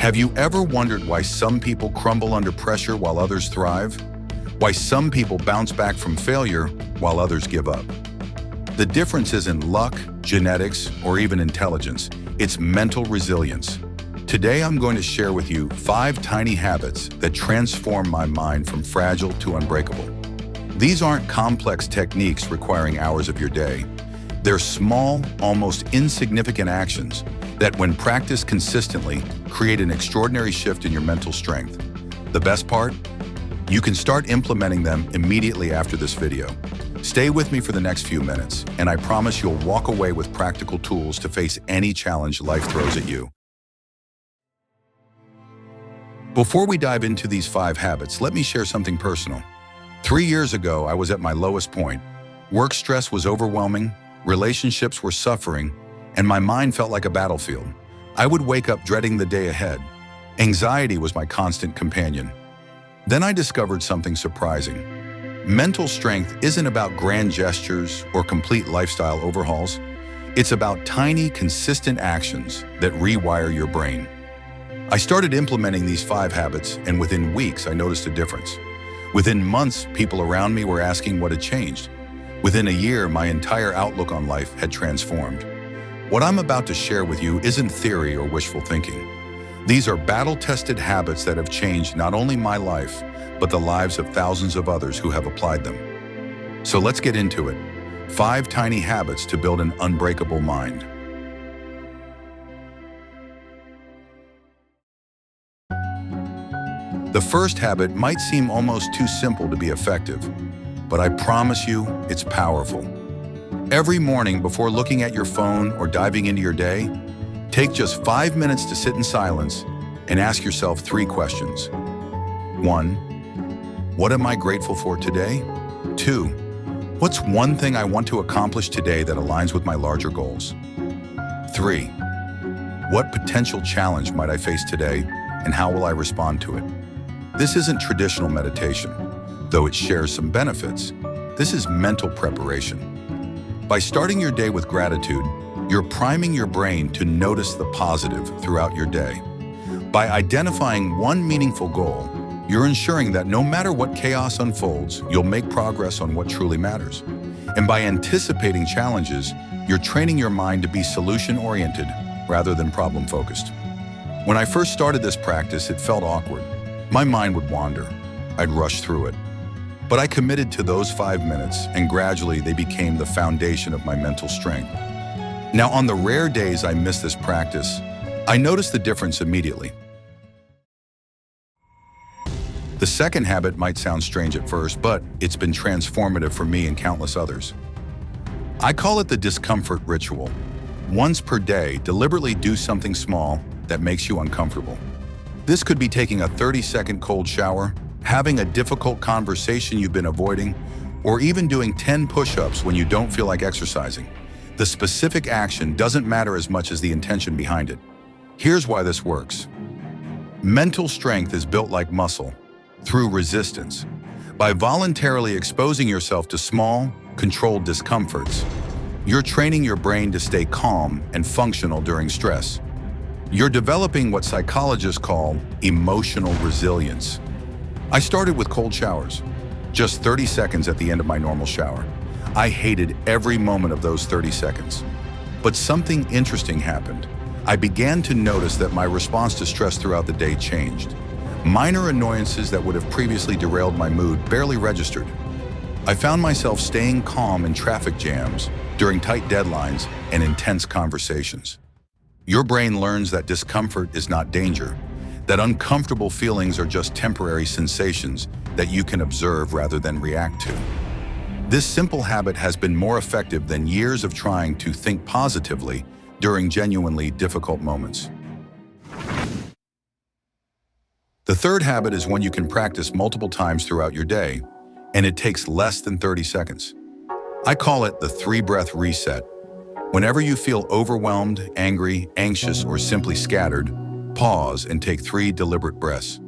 Have you ever wondered why some people crumble under pressure while others thrive? Why some people bounce back from failure while others give up? The difference isn't luck, genetics, or even intelligence. It's mental resilience. Today, I'm going to share with you 5 tiny habits that transform my mind from fragile to unbreakable. These aren't complex techniques requiring hours of your day. They're small, almost insignificant actions that, when practiced consistently, create an extraordinary shift in your mental strength. The best part? You can start implementing them immediately after this video. Stay with me for the next few minutes, and I promise you'll walk away with practical tools to face any challenge life throws at you. Before we dive into these 5 habits, let me share something personal. 3 years ago, I was at my lowest point. Work stress was overwhelming, relationships were suffering, and my mind felt like a battlefield. I would wake up dreading the day ahead. Anxiety was my constant companion. Then I discovered something surprising. Mental strength isn't about grand gestures or complete lifestyle overhauls. It's about tiny, consistent actions that rewire your brain. I started implementing these 5 habits, and within weeks, I noticed a difference. Within months, people around me were asking what had changed. Within a year, my entire outlook on life had transformed. What I'm about to share with you isn't theory or wishful thinking. These are battle-tested habits that have changed not only my life, but the lives of thousands of others who have applied them. So let's get into it. 5 tiny habits to build an unbreakable mind. The first habit might seem almost too simple to be effective, but I promise you it's powerful. Every morning before looking at your phone or diving into your day, take just 5 minutes to sit in silence and ask yourself 3 questions. 1. What am I grateful for today? 2. What's one thing I want to accomplish today that aligns with my larger goals? 3. What potential challenge might I face today, and how will I respond to it? This isn't traditional meditation, though it shares some benefits. This is mental preparation. By starting your day with gratitude, you're priming your brain to notice the positive throughout your day. By identifying one meaningful goal, you're ensuring that no matter what chaos unfolds, you'll make progress on what truly matters. And by anticipating challenges, you're training your mind to be solution-oriented rather than problem-focused. When I first started this practice, it felt awkward. My mind would wander. I'd rush through it. But I committed to those 5 minutes, and gradually they became the foundation of my mental strength. Now, on the rare days I missed this practice, I noticed the difference immediately. The second habit might sound strange at first, but it's been transformative for me and countless others. I call it the discomfort ritual. Once per day, deliberately do something small that makes you uncomfortable. This could be taking a 30-second cold shower, having a difficult conversation you've been avoiding, or even doing 10 push-ups when you don't feel like exercising. The specific action doesn't matter as much as the intention behind it. Here's why this works. Mental strength is built like muscle, through resistance. By voluntarily exposing yourself to small, controlled discomforts, you're training your brain to stay calm and functional during stress. You're developing what psychologists call emotional resilience. I started with cold showers, just 30 seconds at the end of my normal shower. I hated every moment of those 30 seconds. But something interesting happened. I began to notice that my response to stress throughout the day changed. Minor annoyances that would have previously derailed my mood barely registered. I found myself staying calm in traffic jams, during tight deadlines, and intense conversations. Your brain learns that discomfort is not danger, that uncomfortable feelings are just temporary sensations that you can observe rather than react to. This simple habit has been more effective than years of trying to think positively during genuinely difficult moments. The third habit is one you can practice multiple times throughout your day, and it takes less than 30 seconds. I call it the 3-breath reset. Whenever you feel overwhelmed, angry, anxious, or simply scattered, pause and take 3 deliberate breaths.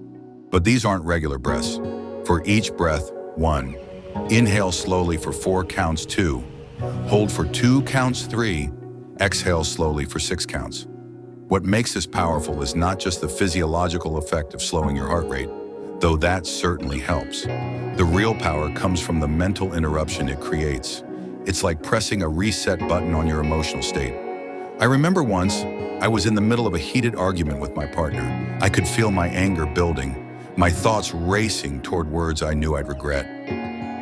But these aren't regular breaths. For each breath, 1. Inhale slowly for 4 counts, 2. Hold for 2 counts, 3. Exhale slowly for 6 counts. What makes this powerful is not just the physiological effect of slowing your heart rate, though that certainly helps. The real power comes from the mental interruption it creates. It's like pressing a reset button on your emotional state. I remember once, I was in the middle of a heated argument with my partner. I could feel my anger building, my thoughts racing toward words I knew I'd regret.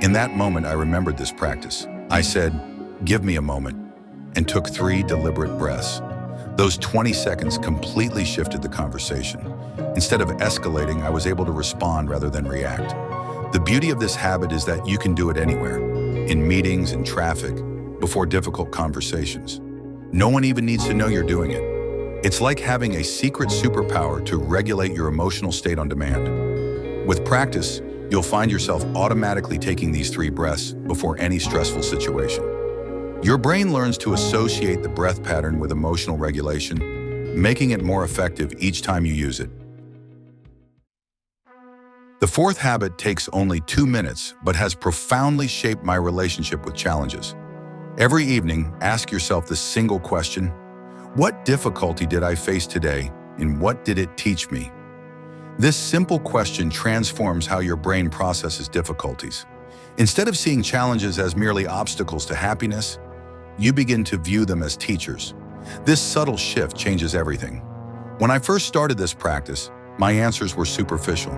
In that moment, I remembered this practice. I said, "Give me a moment," and took 3 deliberate breaths. Those 20 seconds completely shifted the conversation. Instead of escalating, I was able to respond rather than react. The beauty of this habit is that you can do it anywhere, in meetings, in traffic, before difficult conversations. No one even needs to know you're doing it. It's like having a secret superpower to regulate your emotional state on demand. With practice, you'll find yourself automatically taking these 3 breaths before any stressful situation. Your brain learns to associate the breath pattern with emotional regulation, making it more effective each time you use it. The 4th habit takes only 2 minutes, but has profoundly shaped my relationship with challenges. Every evening, ask yourself this single question: what difficulty did I face today, and what did it teach me? This simple question transforms how your brain processes difficulties. Instead of seeing challenges as merely obstacles to happiness, you begin to view them as teachers. This subtle shift changes everything. When I first started this practice, my answers were superficial.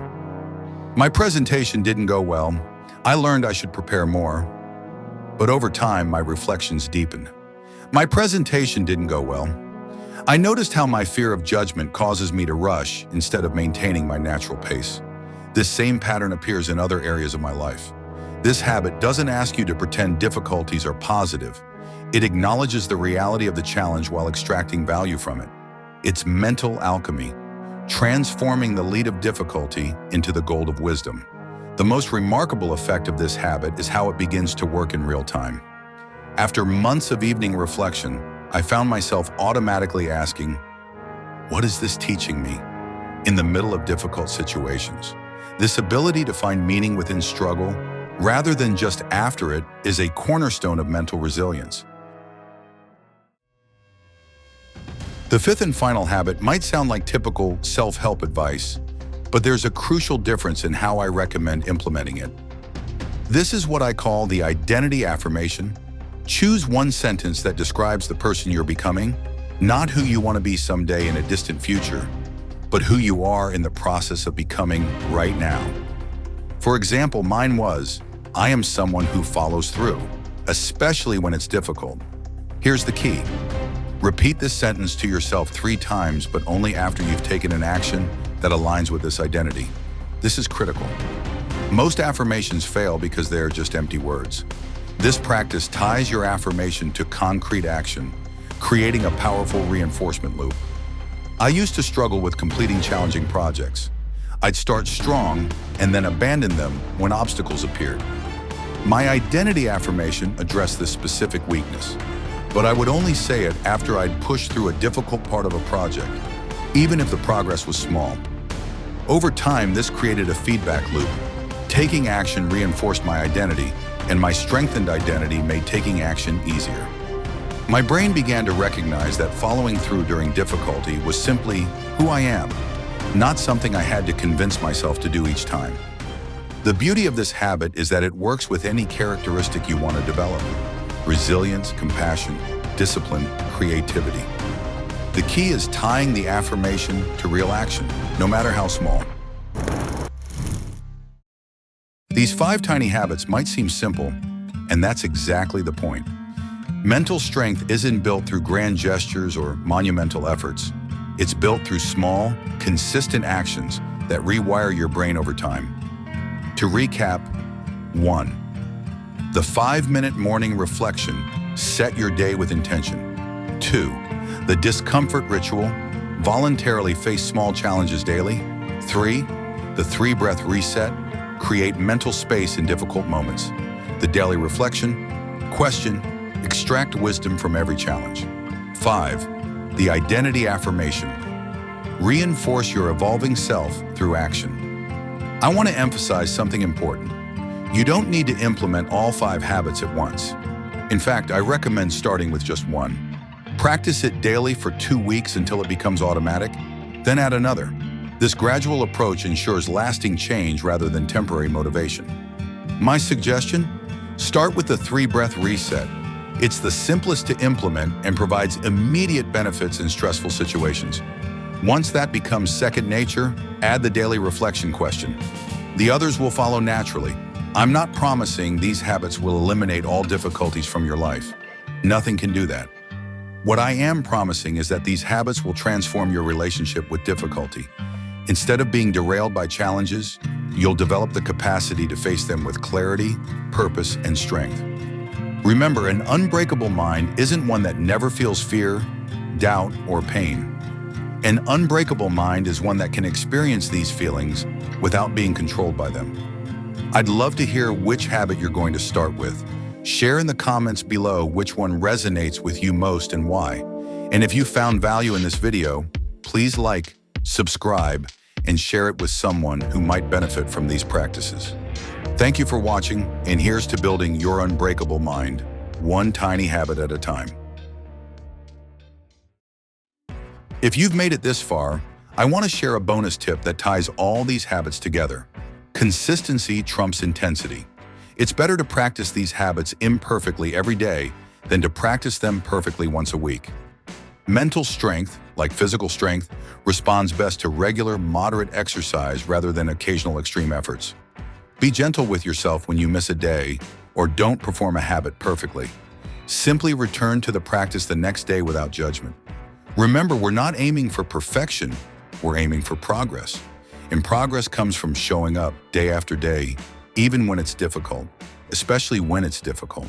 My presentation didn't go well. I learned I should prepare more. But over time, my reflections deepened. My presentation didn't go well. I noticed how my fear of judgment causes me to rush instead of maintaining my natural pace. This same pattern appears in other areas of my life. This habit doesn't ask you to pretend difficulties are positive. It acknowledges the reality of the challenge while extracting value from it. It's mental alchemy, transforming the lead of difficulty into the gold of wisdom. The most remarkable effect of this habit is how it begins to work in real time. After months of evening reflection, I found myself automatically asking, "What is this teaching me?" in the middle of difficult situations. This ability to find meaning within struggle, rather than just after it, is a cornerstone of mental resilience. The 5th and final habit might sound like typical self-help advice, but there's a crucial difference in how I recommend implementing it. This is what I call the identity affirmation. Choose one sentence that describes the person you're becoming, not who you want to be someday in a distant future, but who you are in the process of becoming right now. For example, mine was, "I am someone who follows through, especially when it's difficult." Here's the key. Repeat this sentence to yourself 3 times, but only after you've taken an action that aligns with this identity. This is critical. Most affirmations fail because they are just empty words. This practice ties your affirmation to concrete action, creating a powerful reinforcement loop. I used to struggle with completing challenging projects. I'd start strong and then abandon them when obstacles appeared. My identity affirmation addressed this specific weakness, but I would only say it after I'd pushed through a difficult part of a project, even if the progress was small. Over time, this created a feedback loop. Taking action reinforced my identity, and my strengthened identity made taking action easier. My brain began to recognize that following through during difficulty was simply who I am, not something I had to convince myself to do each time. The beauty of this habit is that it works with any characteristic you want to develop: resilience, compassion, discipline, creativity. The key is tying the affirmation to real action, no matter how small. These 5 tiny habits might seem simple, and that's exactly the point. Mental strength isn't built through grand gestures or monumental efforts. It's built through small, consistent actions that rewire your brain over time. To recap, 1. The 5-minute morning reflection. Set your day with intention. 2. The discomfort ritual. Voluntarily face small challenges daily. 3. The 3-breath reset. Create mental space in difficult moments. The daily reflection. Question. Extract wisdom from every challenge. 5. The identity affirmation. Reinforce your evolving self through action. I want to emphasize something important. You don't need to implement all 5 habits at once. In fact, I recommend starting with just one. Practice it daily for 2 weeks until it becomes automatic, then add another. This gradual approach ensures lasting change rather than temporary motivation. My suggestion? Start with the 3-breath reset. It's the simplest to implement and provides immediate benefits in stressful situations. Once that becomes second nature, add the daily reflection question. The others will follow naturally. I'm not promising these habits will eliminate all difficulties from your life. Nothing can do that. What I am promising is that these habits will transform your relationship with difficulty. Instead of being derailed by challenges, you'll develop the capacity to face them with clarity, purpose, and strength. Remember, an unbreakable mind isn't one that never feels fear, doubt, or pain. An unbreakable mind is one that can experience these feelings without being controlled by them. I'd love to hear which habit you're going to start with. Share in the comments below which one resonates with you most and why. And if you found value in this video, please like, subscribe, and share it with someone who might benefit from these practices. Thank you for watching, and here's to building your unbreakable mind, one tiny habit at a time. If you've made it this far, I want to share a bonus tip that ties all these habits together. Consistency trumps intensity. It's better to practice these habits imperfectly every day than to practice them perfectly once a week. Mental strength, like physical strength, responds best to regular, moderate exercise rather than occasional extreme efforts. Be gentle with yourself when you miss a day or don't perform a habit perfectly. Simply return to the practice the next day without judgment. Remember, we're not aiming for perfection, we're aiming for progress. And progress comes from showing up day after day, even when it's difficult, especially when it's difficult.